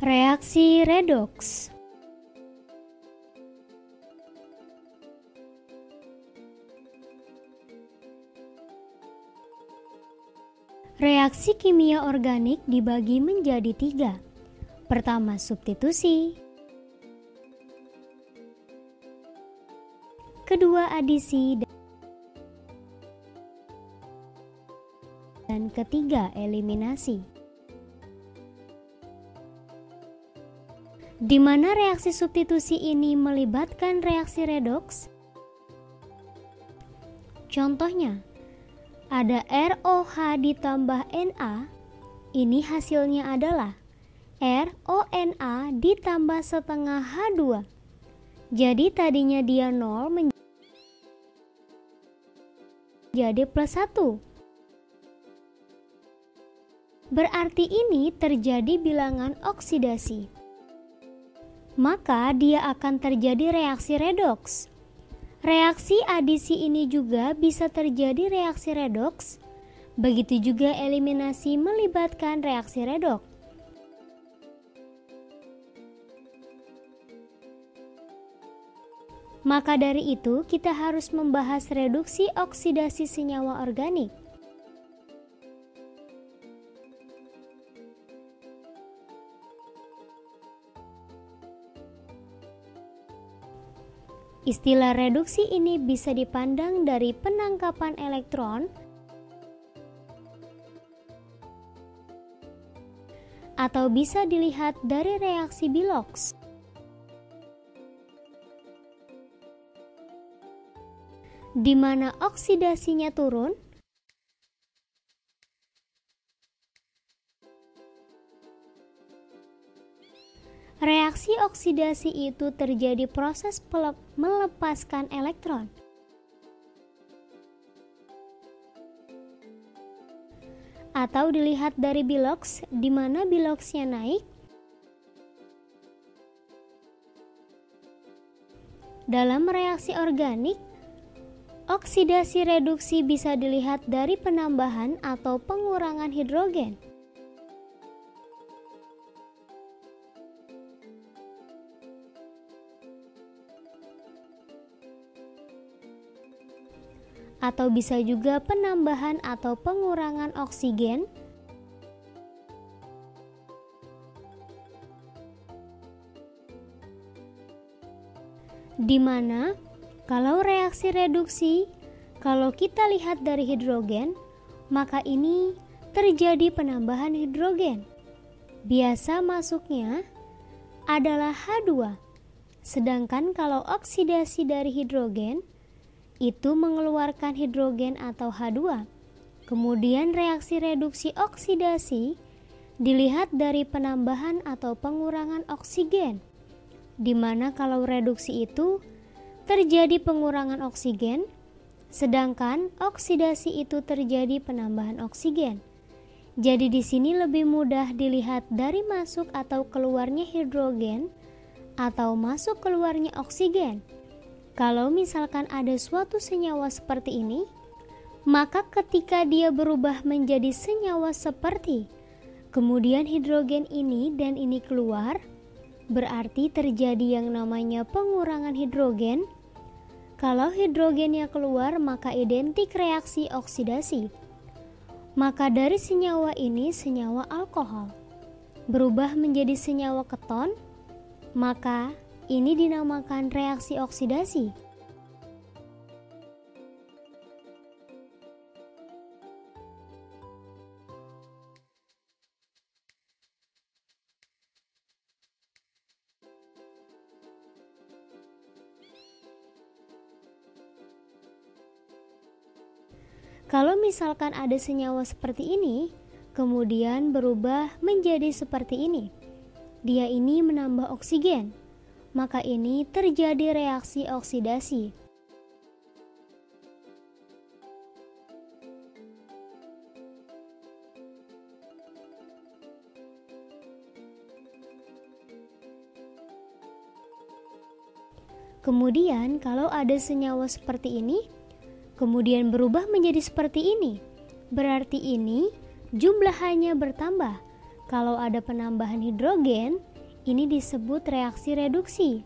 Reaksi redoks. Reaksi kimia organik dibagi menjadi 3. Pertama, substitusi. Kedua, adisi. Dan ketiga, eliminasi. Di mana reaksi substitusi ini melibatkan reaksi redoks? Contohnya, ada ROH ditambah Na, ini hasilnya adalah RONA ditambah setengah H2. Jadi tadinya dia 0 menjadi plus 1. Berarti ini terjadi bilangan oksidasi. Maka dia akan terjadi reaksi redoks. Reaksi adisi ini juga bisa terjadi reaksi redoks. Begitu juga eliminasi melibatkan reaksi redoks. Maka dari itu kita harus membahas reduksi oksidasi senyawa organik. Istilah reduksi ini bisa dipandang dari penangkapan elektron atau bisa dilihat dari reaksi Bilox. Di mana oksidasinya turun, reaksi oksidasi itu terjadi proses melepaskan elektron. Atau dilihat dari Bilox, di mana Biloxnya naik. Dalam reaksi organik, oksidasi reduksi bisa dilihat dari penambahan atau pengurangan hidrogen. Atau bisa juga penambahan atau pengurangan oksigen, di mana kalau reaksi reduksi, kalau kita lihat dari hidrogen, maka ini terjadi penambahan hidrogen. Biasa masuknya adalah H2. Sedangkan kalau oksidasi dari hidrogen, itu mengeluarkan hidrogen atau H2. Kemudian reaksi reduksi oksidasi dilihat dari penambahan atau pengurangan oksigen, di mana kalau reduksi itu terjadi pengurangan oksigen, sedangkan oksidasi itu terjadi penambahan oksigen. Jadi di sini lebih mudah dilihat dari masuk atau keluarnya hidrogen atau masuk keluarnya oksigen. Kalau misalkan ada suatu senyawa seperti ini, maka ketika dia berubah menjadi senyawa seperti, kemudian hidrogen ini dan ini keluar, berarti terjadi yang namanya pengurangan hidrogen. Kalau hidrogennya keluar, maka identik reaksi oksidasi. Maka dari senyawa ini, senyawa alkohol, berubah menjadi senyawa keton, maka ini dinamakan reaksi oksidasi. Kalau misalkan ada senyawa seperti ini, kemudian berubah menjadi seperti ini, dia ini menambah oksigen, maka ini terjadi reaksi oksidasi. Kemudian kalau ada senyawa seperti ini, kemudian berubah menjadi seperti ini, berarti ini jumlah hanya bertambah. Kalau ada penambahan hidrogen, Ini disebut reaksi reduksi.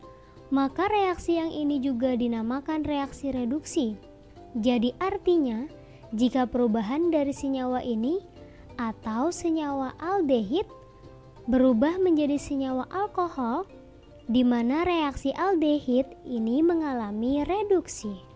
Maka reaksi yang ini juga dinamakan reaksi reduksi. Jadi artinya, jika perubahan dari senyawa ini atau senyawa aldehid berubah menjadi senyawa alkohol, di mana reaksi aldehid ini mengalami reduksi.